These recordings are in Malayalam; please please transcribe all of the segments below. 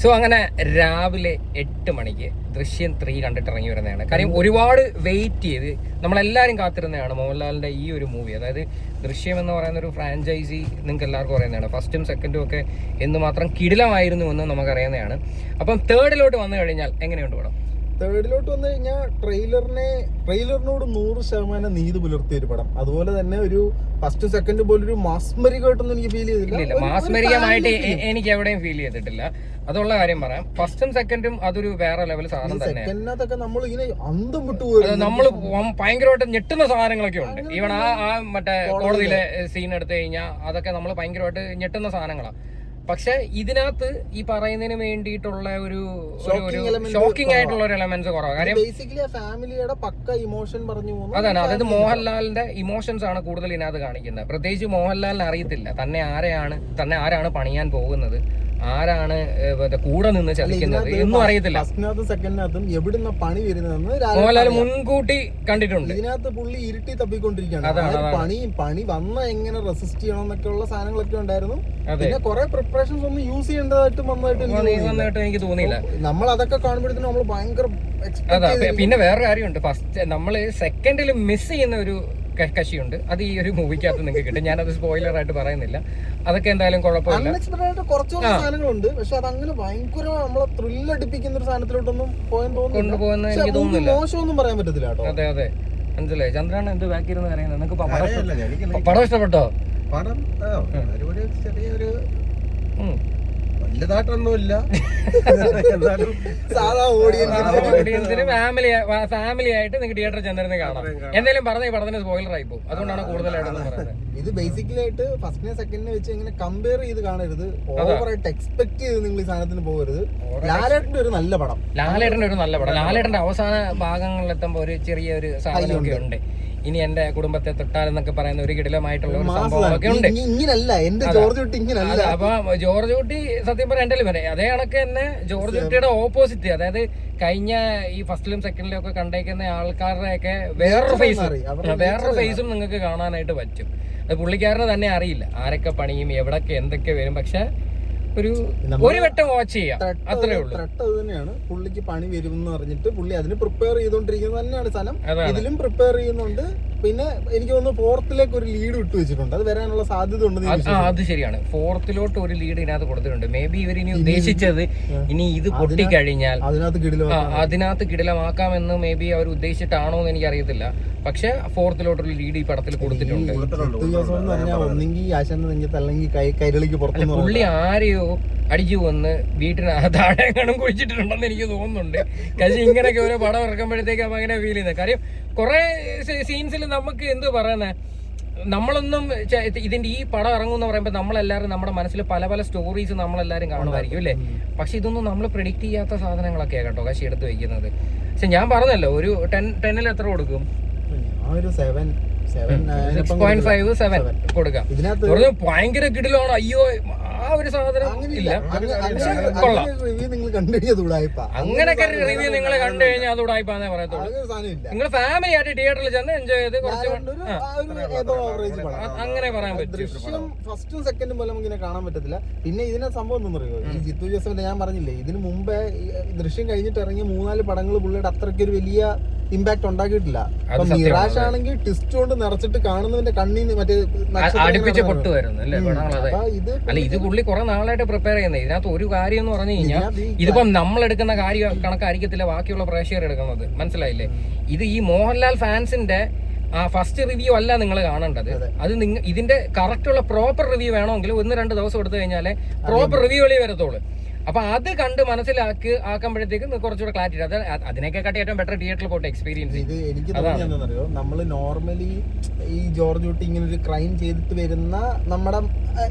സോ അങ്ങനെ രാവിലെ 8 മണിക്ക് ദൃശ്യം 3 കണ്ടിട്ട് ഇറങ്ങി വരുന്നതാണ്. കാര്യം ഒരുപാട് വെയിറ്റ് ചെയ്ത് നമ്മളെല്ലാവരും കാത്തിരുന്നതാണ് മോഹൻലാലിന്റെ ഈ ഒരു മൂവി. അതായത് ദൃശ്യം എന്ന് പറയുന്ന ഒരു ഫ്രാഞ്ചൈസി നിങ്ങൾക്ക് എല്ലാവർക്കും അറിയുന്നതാണ്. ഫസ്റ്റും സെക്കൻഡും ഒക്കെ എന്തുമാത്രം കിടിലമായിരുന്നു എന്ന് നമുക്കറിയുന്നതാണ്. അപ്പം തേർഡിലോട്ട് വന്നു കഴിഞ്ഞാൽ എങ്ങനെയുണ്ട് പടം? തേർഡിലോട്ട് വന്നു കഴിഞ്ഞാൽ ട്രെയിലറിനോട് 100% നീതി പുലർത്തിയ ഒരു പടം. അതുപോലെ തന്നെ ഒരു ഫസ്റ്റ് സെക്കൻഡ് പോലൊരു മാസ്മരികമായിട്ടൊന്നും എനിക്ക് ഫീൽ ചെയ്തില്ല. മാസ്മരികമായിട്ട് എനിക്ക് എവിടെയും ഫീൽ ചെയ്തിട്ടില്ല. അതുള്ള കാര്യം പറയാം. ഫസ്റ്റും സെക്കൻഡും അതൊരു വേറെ ലെവൽ സാധനം തന്നെയാണ്. നമ്മൾ ഇങ്ങനെ അന്തം വിട്ടുപോയി. നമ്മൾ ഭയങ്കരമായിട്ട് ഞെട്ടുന്ന സാധനങ്ങളൊക്കെ ഉണ്ട്. ഈവൻ ആ മറ്റേ കോടതിയിലെ സീൻ എടുത്തു കഴിഞ്ഞാൽ അതൊക്കെ നമ്മൾ ഭയങ്കരമായിട്ട് ഞെട്ടുന്ന സാധനങ്ങളാണ്. പക്ഷെ ഇതിനകത്ത് ഈ പറയുന്നതിന് വേണ്ടിയിട്ടുള്ള ഒരു ഷോക്കിംഗ് ആയിട്ടുള്ള ഒരു എലമെന്റ്സ് കുറവാണ്. കാര്യം ഫാമിലിയുടെ പക്ക ഇമോഷൻ പറഞ്ഞു അതാണ്. അതായത് മോഹൻലാലിന്റെ ഇമോഷൻസ് ആണ് കൂടുതൽ ഇതിനകത്ത് കാണിക്കുന്നത്. പ്രത്യേകിച്ച് മോഹൻലാലിന് അറിയത്തില്ല തന്നെ ആരാണ് പണിയാൻ പോകുന്നത്, ആരാണ് കൂടെ നിന്ന് ചതിക്കുന്നത് എന്നും അറിയത്തില്ല. എവിടുന്ന പണി വരുന്നതെന്ന് മോഹൻലാൽ മുൻകൂട്ടി കണ്ടിട്ടുണ്ട്. ഇതിനകത്ത് പുള്ളി ഇരുട്ടി തപ്പിക്കൊണ്ടിരിക്കുകയാണ്. പണി വന്ന എങ്ങനെ റെസിസ്റ്റ് ചെയ്യണം എന്നൊക്കെ ഉള്ള സാധനങ്ങളൊക്കെ ഉണ്ടായിരുന്നു. പിന്നെ കുറെ പ്രിപ്പറേഷൻസ് ഒന്നും യൂസ് ചെയ്യേണ്ടതായിട്ട് വന്നതായിട്ട് എനിക്ക് തോന്നിയില്ല. നമ്മൾ അതൊക്കെ കാണുമ്പോഴത്തേനും നമ്മൾ ഭയങ്കര. പിന്നെ വേറെ കാര്യമുണ്ട്. ഫസ്റ്റ് നമ്മള് സെക്കൻഡിൽ മിസ് ചെയ്യുന്ന ഒരു കക്ഷിയുണ്ട്. അത് ഈ ഒരു മൂവിക്കകത്ത് നിങ്ങൾക്ക് കിട്ടും. ഞാനത് സ്പോയിലർ ആയിട്ട് പറയുന്നില്ല. അതൊക്കെ എന്തായാലും കുഴപ്പമില്ല. കുറച്ചുകൂടി സാധനങ്ങളുണ്ട്. പക്ഷെ അതങ്ങനെ ഭയങ്കര നമ്മളെ ത്രില്ലടിപ്പിക്കുന്ന ഒരു സാധനത്തിലോട്ടൊന്നും കൊണ്ടുപോകുന്ന എനിക്ക് തോന്നുന്നില്ല. മോശമൊന്നും പറയാൻ പറ്റത്തില്ല കേട്ടോ. അതെ അതെ മനസ്സിലായി. ചന്ദ്രനാണ് എന്ത് ബാക്കി ഇരുന്ന് പറയുന്നത്. നിനക്ക് പടം ഇഷ്ടപ്പെട്ടോ? പടം ചെറിയൊരു വലുതായിട്ടൊന്നുമില്ല. സാധാ ഓഡിയൻസിന് ഫാമിലി ആയിട്ട് നിങ്ങൾക്ക് തിയേറ്ററിൽ ചെന്നിരുന്ന് കാണാം. എന്തായാലും പറഞ്ഞ ഈ പടത്തിന് സ്പോയിലർ ആയി പോകും. അതുകൊണ്ടാണ് കൂടുതലായിട്ടൊന്നും പറയുന്നത്. ഇത് ബേസിക്കലി ആയിട്ട് ഫസ്റ്റിനെ സെക്കൻഡിനെ വെച്ച് ഇങ്ങനെ കമ്പയർ ചെയ്ത് കാണരുത്. ഓവറായിട്ട് എക്സ്പെക്ട് ചെയ്ത് നിങ്ങൾ ഈ സാധനത്തിന് പോകരുത്. ലാലേട്ടന്റെ ഒരു നല്ല പടം. ലാലേട്ടന്റെ അവസാന ഭാഗങ്ങളിലെത്തുമ്പോ ഒരു ചെറിയൊരു സാധനമൊക്കെ ഉണ്ട്. ഇനി എന്റെ കുടുംബത്തെ തൊട്ടാലെന്നൊക്കെ പറയുന്ന ഒരു കിടിലമായിട്ടുള്ള ഒരു സംഭവമൊക്കെ ഉണ്ട്. അപ്പൊ ജോർജ് കുട്ടി സത്യം പറയാൻ എന്റെ വരെ അതേ കണക്ക് തന്നെ ജോർജ് കുട്ടിയുടെ ഓപ്പോസിറ്റ്, അതായത് കഴിഞ്ഞ ഈ ഫസ്റ്റിലും സെക്കൻഡിലും ഒക്കെ കണ്ടേക്കുന്ന ആൾക്കാരുടെയൊക്കെ വേറൊരു ഫേസും നിങ്ങൾക്ക് കാണാനായിട്ട് പറ്റും. അത് പുള്ളിക്കാരന് തന്നെ അറിയില്ല ആരൊക്കെ പണിയും എവിടൊക്കെ എന്തൊക്കെ വരും. പക്ഷെ ഒരു വട്ടം വാച്ച് ചെയ്യാം, അത്രേ ഉള്ളൂ. ത്രെട്ട് അത് തന്നെയാണ്. പുള്ളിക്ക് പണി വരുമെന്ന് പറഞ്ഞിട്ട് പുള്ളി അതിന് പ്രിപ്പയർ ചെയ്തോണ്ടിരിക്കുന്നത് തന്നെയാണ് സാധനം. ഇതിലും പ്രിപ്പയർ ചെയ്യുന്നുണ്ട്. പിന്നെ എനിക്ക് തോന്നുന്നു ഫോർത്തിലേക്ക് ഒരു ലീഡ് വിട്ടു വെച്ചിട്ടുണ്ട്. അത് വരാനുള്ള സാധ്യത ഉണ്ട്. അത് ശരിയാണ്. ഫോർത്തിലോട്ട് ഒരു ലീഡ് ഇതിനകത്ത് കൊടുത്തിട്ടുണ്ട്. മേ ബി ഇവരിനി ഉദ്ദേശിച്ചത് ഇനി ഇത് പൊട്ടിക്കഴിഞ്ഞാൽ അതിനകത്ത് കിടിലമാക്കാമെന്ന് മേ ബി അവർ ഉദ്ദേശിച്ചിട്ടാണോ എന്ന് എനിക്ക് അറിയത്തില്ല. പക്ഷെ ഫോർത്തിലോട്ടൊരു ലീഡ് ഈ പടത്തിൽ കൊടുത്തിട്ടുണ്ട്. പുള്ളി ആരെയോ അടിച്ചു വന്ന് വീട്ടിനകത്താഴെങ്ങാനും കുഴിച്ചിട്ടുണ്ടെന്ന് എനിക്ക് തോന്നുന്നുണ്ട്. പക്ഷെ ഇങ്ങനെയൊക്കെ ഓരോ പടം ഇറക്കുമ്പോഴത്തേക്ക് അപ്പൊ അങ്ങനെ ഫീൽ ചെയ്യുന്നത്. കാര്യം കുറെ സീൻസിൽ നമുക്ക് എന്ത് പറയുന്നത്, നമ്മളൊന്നും ഇതിന്റെ ഈ പടം ഇറങ്ങുമെന്ന് പറയുമ്പോൾ നമ്മളെല്ലാവരും നമ്മുടെ മനസ്സിൽ പല പല സ്റ്റോറീസ് നമ്മളെല്ലാവരും കാണുമായിരിക്കും അല്ലേ. പക്ഷെ ഇതൊന്നും നമ്മൾ പ്രെഡിക്റ്റ് ചെയ്യാത്ത സാധനങ്ങളൊക്കെയാണ് കേട്ടോ കശി എടുത്ത് വെക്കുന്നത്. പക്ഷെ ഞാൻ പറഞ്ഞല്ലോ ഒരു 10 എത്ര കൊടുക്കും? 6.5-7 കൊടുക്കാം. ഭയങ്കര കിടിലാണ്. അയ്യോ ആ ഒരു സാധനം ഇല്ല. അങ്ങനെയൊക്കെ റിവ്യൂ നിങ്ങൾ കണ്ടു കഴിഞ്ഞാൽ അത് ഉടായിപ്പാന്നേ പറയത്തുള്ളൂ. നിങ്ങൾ ഫാമിലി ആയിട്ട് തിയേറ്ററിൽ ചെന്ന് എൻജോയ് ചെയ്ത് കുറച്ച് അങ്ങനെ പറയാൻ പറ്റും. ഫസ്റ്റും സെക്കൻഡും പോലെ നമുക്ക് കാണാൻ പറ്റത്തില്ല. പിന്നെ ഇതിനെ സംഭവം എന്തെന്നറിയോ, ഈ ജിത്തു ജോസഫിന്റെ ഞാൻ പറഞ്ഞില്ലേ, ഇതിന് മുമ്പേ ദൃശ്യം കഴിഞ്ഞിട്ട് ഇറങ്ങിയ 4-4 പടങ്ങൾ പുള്ളിയുടെ അത്രയ്ക്കൊരു വലിയ ഇമ്പാക്ട് ഉണ്ടാക്കിയിട്ടില്ല. മിറാഷ് ആണെങ്കിൽ ട്വിസ്റ്റ് കൊണ്ട് നിറച്ചിട്ട് കാണുന്നതിന്റെ കണ്ണിന് മറ്റേ അടുപ്പിച്ച് പൊട്ട് വരുന്നു അല്ലേ പടങ്ങളത്. അല്ല ഇത് പുള്ളി കുറെ നാളായിട്ട് പ്രിപ്പയർ ചെയ്യുന്നത്. ഇതിനകത്ത് ഒരു കാര്യം എന്ന് പറഞ്ഞു കഴിഞ്ഞാൽ ഇതിപ്പം നമ്മൾ എടുക്കുന്ന കാര്യം കണക്കായിരിക്കത്തില്ല ബാക്കിയുള്ള പ്രേക്ഷകർ എടുക്കുന്നത്. മനസ്സിലായില്ലേ? ഇത് ഈ മോഹൻലാൽ ഫാൻസിന്റെ ഫസ്റ്റ് റിവ്യൂ അല്ല നിങ്ങൾ കാണേണ്ടത്. അത് ഇതിന്റെ കറക്റ്റ് ഉള്ള പ്രോപ്പർ റിവ്യൂ വേണമെങ്കിൽ 1-2 ദിവസം എടുത്തു കഴിഞ്ഞാലേ പ്രോപ്പർ റിവ്യൂ വെളി വരത്തുള്ളൂ. അപ്പൊ അത് കണ്ട് ആക്കുമ്പോഴത്തേക്ക് കുറച്ചുകൂടെ ക്ലാരിറ്റി. അത് അതിനേക്കാട്ടി ഏറ്റവും ബെറ്റർ തിയേറ്ററിൽ പോയിട്ട് എക്സ്പീരിയൻസ്. ഇത് എനിക്ക് തോന്നിയെന്നറിയോ, നമ്മള് നോർമലി ഈ ജോർജ് കുട്ടി ഇങ്ങനെ ഒരു ക്രൈം ചെയ്തിട്ട് വരുന്ന നമ്മുടെ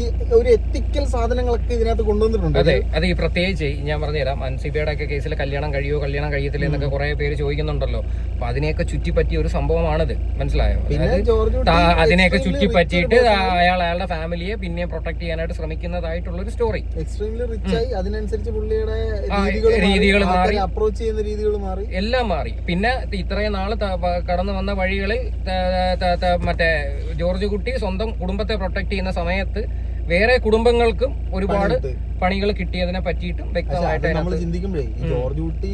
ഈ ഒരു എത്തിക്കൽ സാധനങ്ങളൊക്കെ ഇതിനകത്ത് കൊണ്ടുവന്നിട്ടുണ്ട്. അതെ അത് ഈ പ്രത്യേകിച്ച് ഞാൻ പറഞ്ഞുതരാം. അൻസിബയുടെ ഒക്കെ കേസിൽ കല്യാണം കഴിയത്തില്ല എന്നൊക്കെ കുറെ പേര് ചോദിക്കുന്നുണ്ടല്ലോ. അപ്പൊ അതിനെയൊക്കെ ചുറ്റിപ്പറ്റിയ ഒരു സംഭവമാണിത്. മനസ്സിലായോ? അതിനെയൊക്കെ ചുറ്റിപ്പറ്റിയിട്ട് അയാളുടെ ഫാമിലിയെ പിന്നെ പ്രൊട്ടക്ട് ചെയ്യാനായിട്ട് ശ്രമിക്കുന്നതായിട്ടുള്ള ഒരു സ്റ്റോറി. എക്സ്ട്രീംലി റിച്ച് ആയി. അതിനനുസരിച്ച് പുള്ളിയുടെ രീതികൾ മാറി, അപ്രോച്ച് ചെയ്യുന്ന രീതികൾ മാറി, എല്ലാം മാറി. പിന്നെ ഇത്രയും നാള് കടന്നു വന്ന വഴികളിൽ മറ്റേ ജോർജ് കുട്ടി സ്വന്തം കുടുംബത്തെ പ്രൊട്ടക്ട് ചെയ്യുന്ന സമയത്ത് വേറെ കുടുംബങ്ങൾക്കും ഒരുപാട് പണികൾ കിട്ടിയതിനെ പറ്റിയിട്ടും വ്യക്തമായിട്ട് നമ്മൾ ചിന്തിക്കുമ്പോഴേ ഈ ജോർജ് കുട്ടി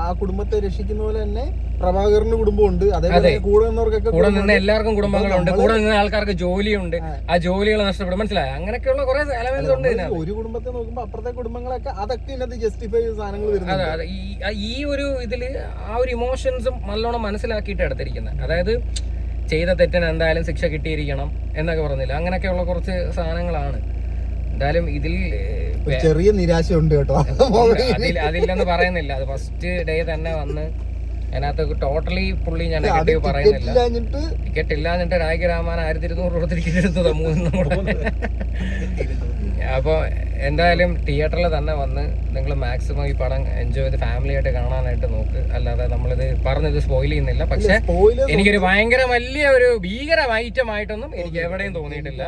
ആ കുടുംബത്തെ രക്ഷിക്കുന്ന പോലെ തന്നെ പ്രഭാകറിന് കുടുംബമുണ്ട്, അതേപോലെ കൂടെ നിന്നവർക്കൊക്കെ കൂടെ നിന്ന് എല്ലാവർക്കും കുടുംബങ്ങളുണ്ട്, കൂടെ നിന്ന് ആൾക്കാർക്ക് ജോലിയുണ്ട്, ആ ജോലികൾ നഷ്ടപ്പെടും, മനസ്സിലായോ? അങ്ങനെയൊക്കെയുള്ള കുറെ എലമെന്റ്സ് ഉണ്ട്. ഒരു കുടുംബത്തെ നോക്കുമ്പോൾ അപ്പുറത്തെ കുടുംബങ്ങളൊക്കെ അതൊക്കെ ഇതിനകത്ത് ജസ്റ്റിഫൈ ചെയ്ത സാധനങ്ങൾ വരുന്നത്. അതെ അതെ, ഈ ഒരു ഇതില് ആ ഒരു ഇമോഷൻസും നല്ലോണം മനസ്സിലാക്കിയിട്ട് എടുത്തിരിക്കുന്നത്. അതായത് ചെയ്ത തെറ്റിന് എന്തായാലും ശിക്ഷ കിട്ടിയിരിക്കണം എന്നൊക്കെ പറഞ്ഞില്ല, അങ്ങനെയൊക്കെയുള്ള കുറച്ച് സാധനങ്ങളാണ്. എന്തായാലും ഇതിൽ ചെറിയ നിരാശയുണ്ട് കേട്ടോ, അതില്ലെന്ന് പറയുന്നില്ല. അത് ഫസ്റ്റ് ഡേ തന്നെ വന്ന് അതിനകത്ത് ടോട്ടലി പുള്ളി ഞാൻ നെഗറ്റീവ് പറയുന്നില്ല. ടിക്കറ്റ് ഇല്ലാഞ്ഞിട്ട് രാജരാമാൻ 1200 രൂപ ടിക്കറ്റ് എടുത്തത് 3. അപ്പോൾ എന്തായാലും തിയേറ്ററിൽ തന്നെ വന്ന് നിങ്ങൾ മാക്സിമം ഈ പടം എൻജോയ് ചെയ്ത് ഫാമിലി ആയിട്ട് കാണാനായിട്ട് നോക്ക്. അല്ലാതെ നമ്മളിത് പറഞ്ഞത് സ്പോയിൽ ചെയ്യുന്നില്ല. പക്ഷെ എനിക്കൊരു ഭയങ്കര വലിയ ഒരു ഭീകര ഐറ്റമായിട്ടൊന്നും എനിക്ക് എവിടെയും തോന്നിയിട്ടില്ല.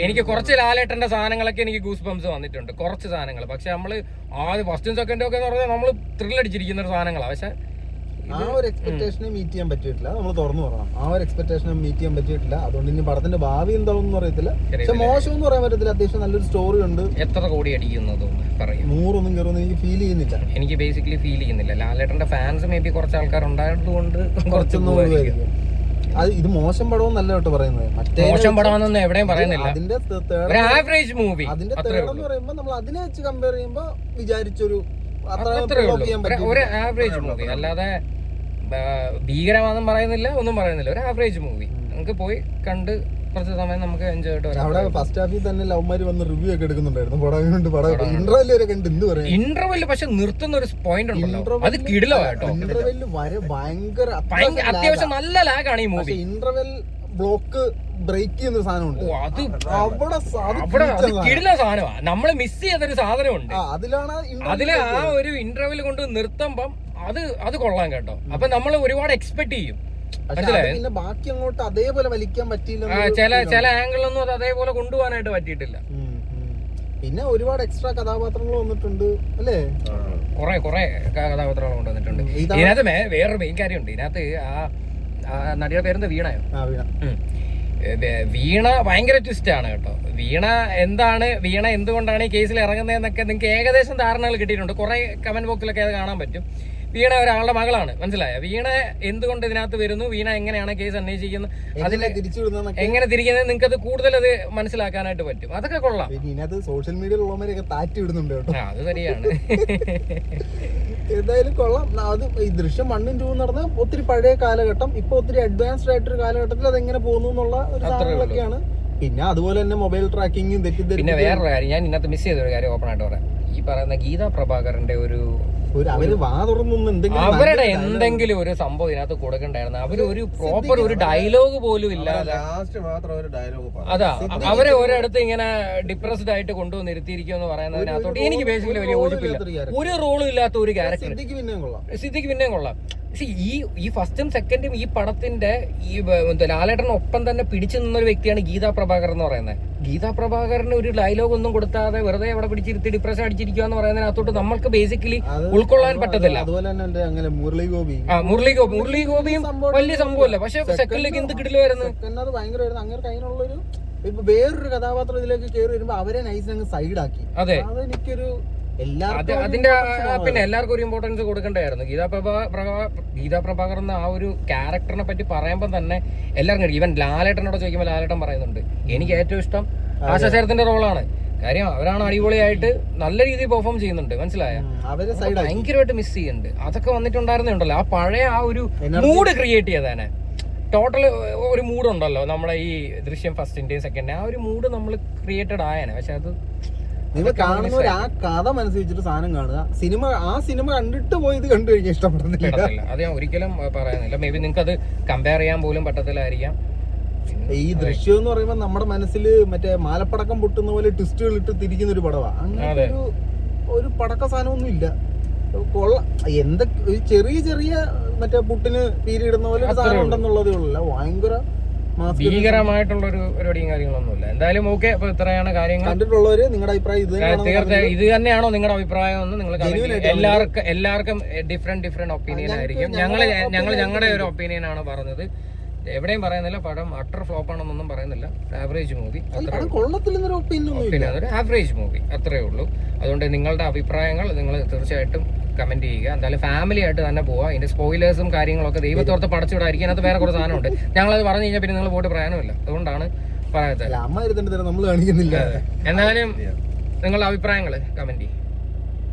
എനിക്ക് കുറച്ച് ലാലേട്ടന്റെ സാധനങ്ങളൊക്കെ എനിക്ക് ഗൂസ് ബംസ് വന്നിട്ടുണ്ട്, കുറച്ച് സാധനങ്ങൾ. പക്ഷെ നമ്മള് ആദ്യം ഫസ്റ്റും സെക്കൻഡും ഒക്കെ എന്ന് പറഞ്ഞാൽ നമ്മൾ ത്രില്ലടിച്ചിരിക്കുന്ന ഒരു സാധനങ്ങളാണ്. പക്ഷെ ആ ഒരു എക്സ്പെക്ടേഷനെ മീറ്റ് ചെയ്യാൻ പറ്റിയിട്ടില്ല, നമ്മൾ തുറന്നു പറയണം. ആ ഒരു എക്സ്പെക്ടേഷനെ മീറ്റ് ചെയ്യാൻ പറ്റിയിട്ടില്ല. അതുകൊണ്ട് ഇനി പടത്തിന്റെ ഭാവി എന്താവും അറിയത്തില്ല. പക്ഷെ മോശം എന്ന് പറയാൻ പറ്റത്തില്ല, അത്യാവശ്യം നല്ലൊരു സ്റ്റോറി ഉണ്ട്. എത്ര കോടി അടിക്കുന്നത് പറയും, 100 കയറുമെന്ന് എനിക്ക് ഫീൽ ചെയ്യുന്നില്ല. എനിക്ക് ബേസിക്കലി ഫീൽ ചെയ്യുന്നില്ല. ലാലേട്ടന്റെ ഫാൻസ് മേ ബി കുറച്ച് ആൾക്കാർ ഉണ്ടായതുകൊണ്ട് കുറച്ചൊന്നും അത് ഇത് മോശം പടമെന്നല്ല കേട്ടോ പറയുന്നത്, മോശം പടമെന്നൊന്നും എവിടെയും പറയുന്നില്ല. അതിന്റെ ആവറേജ് മൂവി, അതിന്റെ തേർഡ് എന്ന് പറയുമ്പോൾ നമ്മൾ അതിനെ വെച്ച് കമ്പയർ ചെയ്യുമ്പോൾ വിചാരിച്ചൊരു ഒരു ആവറേജ് മൂവി, അല്ലാതെ ഭീകരമാണെന്നും പറയുന്നില്ല, ഒന്നും പറയുന്നില്ല. ഒരു ആവറേജ് മൂവി നമുക്ക് പോയി കണ്ട് കുറച്ച് സമയം നമുക്ക് എൻജോയ് ആയിട്ട് വരാം. അവിടെ ഫസ്റ്റ് ഹാഫിൽ തന്നെ ലവ്മാര് വന്ന് റിവ്യൂ ഒക്കെ എടുക്കുന്നുണ്ടായിരുന്നു ഇന്റർവെല് വരെ കണ്ട്. എന്ത് പറയാം, ഇന്റർവെല് പക്ഷെ നിർത്തുന്ന ഒരു പോയിന്റ് ഉണ്ടല്ലോ, അത് കിടിലോ കേട്ടോ. ഇന്റർവെല് വരെ ഭയങ്കര അത്യാവശ്യം നല്ല ലാഗാണ് ഈ മൂവി. ഇന്റർവെൽ ബ്ലോക്ക് ബ്രേക്ക് ചെയ്യുന്ന സാധനമുണ്ട്, കിടില സാധനമാണ്. നമ്മള് മിസ് ചെയ്തൊരു സാധനമുണ്ട് അതില്. ആ ഒരു ഇന്റർവെൽ കൊണ്ട് നിർത്തുമ്പം അത് കൊള്ളാൻ കേട്ടോ. അപ്പൊ നമ്മൾ ഒരുപാട് എക്സ്പെക്ട് ചെയ്യും, പിന്നെ ബാക്കി അങ്ങോട്ട് അതേപോലെ വലിക്കാൻ പറ്റിയില്ല. ചില ആംഗിളൊന്നും അത് അതേപോലെ കൊണ്ടുപോകാനായിട്ട് പറ്റിയിട്ടില്ല. പിന്നെ ഒരുപാട് എക്സ്ട്രാ കഥാപാത്രങ്ങൾ വന്നിട്ടുണ്ട് അല്ലേ, കുറെ കഥാപാത്രങ്ങൾ കൊണ്ടുവന്നിട്ടുണ്ട്. ഇതിനകത്ത് വേറൊരു മെയിൻ കാര്യമുണ്ട്. ഇതിനകത്ത് ആ നടിയുടെ പേരെന്താ, വീണയോ? വീണ ഭയങ്കര ട്വിസ്റ്റ് ആണ് കേട്ടോ. വീണ എന്തുകൊണ്ടാണ് ഈ കേസിൽ ഇറങ്ങുന്നതെന്നൊക്കെ നിങ്ങൾക്ക് ഏകദേശം ധാരണകൾ കിട്ടിയിട്ടുണ്ട്. കുറെ കമന്റ് ബോക്സിലൊക്കെ അത് കാണാൻ പറ്റും. വീണ ഒരാളുടെ മകളാണ്, മനസ്സിലായ? വീണ എന്തുകൊണ്ട് ഇതിനകത്ത് വരുന്നു, വീണ എങ്ങനെയാണ് കേസ് അന്വേഷിക്കുന്നത്, അതിനെ എങ്ങനെ തിരിക്കുന്നത്, നിങ്ങൾക്ക് അത് കൂടുതൽ അത് മനസ്സിലാക്കാനായിട്ട് പറ്റും. അതൊക്കെ കൊള്ളാം. സോഷ്യൽ മീഡിയയിൽ ഉള്ളവരൊക്കെ താറ്റി വിടുന്നുണ്ട് കേട്ടോ, അത് ശരിയാണ്. എന്തായാലും കൊള്ളാം. അത് ഈ ദൃശ്യം 1 ഉം 2 എന്ന് പറഞ്ഞാൽ ഒത്തിരി പഴയ കാലഘട്ടം, ഇപ്പൊ ഒത്തിരി അഡ്വാൻസ്ഡ് ആയിട്ടൊരു കാലഘട്ടത്തിൽ അതെങ്ങനെ പോകുന്നു എന്നുള്ള ഒരു സാധനങ്ങളൊക്കെയാണ്. പിന്നെ അതുപോലെ തന്നെ മൊബൈൽ ട്രാക്കിങ്ങും പിന്നെ വേറൊരു കാര്യം ഞാൻ ഇന്നത്തെ മിസ് ചെയ്ത ഒരു കാര്യം ഓപ്പൺ ആയിട്ട് പറയാം. ഈ പറയുന്ന ഗീതാ പ്രഭാകരന്റെ അവരുടെ എന്തെങ്കിലും ഒരു സംഭവം ഇതിനകത്ത് കൊടുക്കണ്ടായിരുന്നു. അവര് ഒരു പ്രോപ്പർ ഒരു ഡയലോഗ് പോലും ഇല്ലാതെ, അതാ അവരെ ഒരിടത്ത് ഇങ്ങനെ ഡിപ്രസ്ഡ് ആയിട്ട് കൊണ്ടുവന്ന് ഇരുത്തിയിരിക്കും എന്ന് പറയുന്നതിനകത്തോട്ട് എനിക്ക് ബേസിക്കലി വലിയ യോജിപ്പില്ല. ഒരു റോളും ഇല്ലാത്ത ഒരു ക്യാരക്ടർ. സിദ്ദിഖ് പിന്നെയും കൊള്ളാം. ഈ ഫസ്റ്റും സെക്കൻഡും ഈ പടത്തിന്റെ ഈ ലാലേട്ടനൊപ്പം തന്നെ പിടിച്ചു നിന്നൊരു വ്യക്തിയാണ് ഗീതാ പ്രഭാകർ എന്ന് പറയുന്നത്. ഗീതാ പ്രഭാകരന് ഒരു ഡയലോഗ് ഒന്നും കൊടുത്താതെ വെറുതെ അവിടെ പിടിച്ചിരുത്തി ഡിപ്രഷൻ അടിച്ചിരിക്കുക എന്ന് പറയുന്നതിനകത്തോട്ട് നമ്മൾക്ക് ബേസിക്കലി ഉൾക്കൊള്ളാൻ പറ്റത്തില്ല. മുരളി ഗോപിയും വലിയ സംഭവമല്ല, പക്ഷെ സെക്കൻഡിലേക്ക് എന്ത് കിടിലായിരുന്നു. വേറൊരു കഥാപാത്രം ഇതിലേക്ക് കയറി വരുമ്പോ അവരെ നൈസ് അങ്ങ് സൈഡാക്കി. അതെ, അതെനിക്കൊരു അതിന്റെ പിന്നെ എല്ലാവർക്കും ഒരു ഇമ്പോർട്ടൻസ് കൊടുക്കേണ്ടായിരുന്നു. ഗീതാ പ്രഭാകർ എന്ന ആ ഒരു ക്യാരക്ടറിനെ പറ്റി പറയുമ്പോൾ തന്നെ എല്ലാവർക്കും, ഈവൻ ലാലേട്ടനോട് ചോദിക്കുമ്പോൾ ലാലേട്ടൻ പറയുന്നുണ്ട് എനിക്ക് ഏറ്റവും ഇഷ്ടം ആശാശേരത്തിന്റെ റോളാണ്. കാര്യം അവരാണ് അടിപൊളിയായിട്ട് നല്ല രീതിയിൽ പെർഫോം ചെയ്യുന്നുണ്ട്, മനസ്സിലായ? ഭയങ്കരമായിട്ട് മിസ് ചെയ്യുന്നുണ്ട്. അതൊക്കെ വന്നിട്ടുണ്ടായിരുന്നുണ്ടല്ലോ, ആ പഴയ ആ ഒരു മൂഡ് ക്രിയേറ്റ് ചെയ്തേനെ. ടോട്ടൽ ഒരു മൂഡുണ്ടല്ലോ നമ്മളെ ഈ ദൃശ്യം ഫസ്റ്റിന്റെയും സെക്കൻഡിന്റെയും ആ ഒരു മൂഡ് നമ്മൾ ക്രിയേറ്റഡ് ആയേനെ. പക്ഷെ അത് നിങ്ങൾ കാണുന്നവർ ആ കഥ മനസ്സിലിച്ചിട്ട് സാധനം കാണുക. ആ സിനിമ കണ്ടിട്ട് പോയി ഇത് കണ്ടു കഴിഞ്ഞാൽ ഇഷ്ടപ്പെടുന്നില്ല. അത് ഞാൻ ഒരിക്കലും പറയുന്നില്ല. മേ ബി നിങ്ങൾക്ക് അത് കമ്പയർ ചെയ്യാൻ പോലും പറ്റത്തില്ലായിരിക്കാം. ഈ ദൃശ്യം എന്ന് പറയുമ്പോൾ നമ്മുടെ മനസ്സിൽ മറ്റേ മാലപ്പടക്കം പൊട്ടുന്ന പോലെ ട്വിസ്റ്റുകൾ ഇട്ട് തിരിക്കുന്ന ഒരു പടമാണ്. അങ്ങനെ ഒരു പടക്ക സാധനമൊന്നും ഇല്ല. എന്തൊക്കെ ചെറിയ ചെറിയ മറ്റേ പുട്ടിന് പീരിടുന്ന പോലെ സാധനം ഉണ്ടെന്നുള്ളതേ ഉള്ളൂ. ഭയങ്കര ഭീകരമായിട്ടുള്ള ഒരു പരിപാടിയും കാര്യങ്ങളൊന്നുമില്ല. എന്തായാലും ഓക്കെ, അപ്പൊ ഇത്രയാണ് കാര്യങ്ങൾ. കണ്ടിട്ടുള്ളവര് നിങ്ങളുടെ അഭിപ്രായം ഇത് തന്നെയാണോ നിങ്ങളുടെ അഭിപ്രായം എന്ന് നിങ്ങൾ എല്ലാവർക്കും ഡിഫറെന്റ് ഒപ്പീനിയൻ ആയിരിക്കും. ഞങ്ങളുടെ ഒരു ഒപ്പീനിയൻ ആണ് പറഞ്ഞത്. എവിടെയും പറയുന്നില്ല പടം അട്ടർ ഫ്ലോപ്പ് ആണെന്നൊന്നും പറയുന്നില്ല, ആവറേജ് മൂവി അത്രേ. കൊള്ളത്തില്ലെന്നൊരു ഒപ്പീനിയൻ പിന്നെ അതൊരു ആവറേജ് മൂവി അത്രേ ഉള്ളൂ. അതുകൊണ്ട് നിങ്ങളുടെ അഭിപ്രായങ്ങൾ നിങ്ങൾ തീർച്ചയായിട്ടും കമന്റ് ചെയ്യുക. എന്തായാലും ഫാമിലി ആയിട്ട് തന്നെ പോവുക. ഇതിന്റെ സ്പോയിലേഴ്സും കാര്യങ്ങളൊക്കെ ദൈവത്തോർത്ത് പടച്ചുവിടായിരിക്കും. അതിനകത്ത് വേറെ കുറച്ച് സാധനമുണ്ട്. ഞങ്ങളത് പറഞ്ഞു കഴിഞ്ഞാൽ പിന്നെ നിങ്ങൾ പോയിട്ട് പറയാനുമില്ല, അതുകൊണ്ടാണ് പറയാത്തത്. അമ്മ നമ്മൾ കാണിക്കുന്നില്ല. എന്നാലും നിങ്ങളുടെ അഭിപ്രായങ്ങൾ കമന്റ് ചെയ്യും.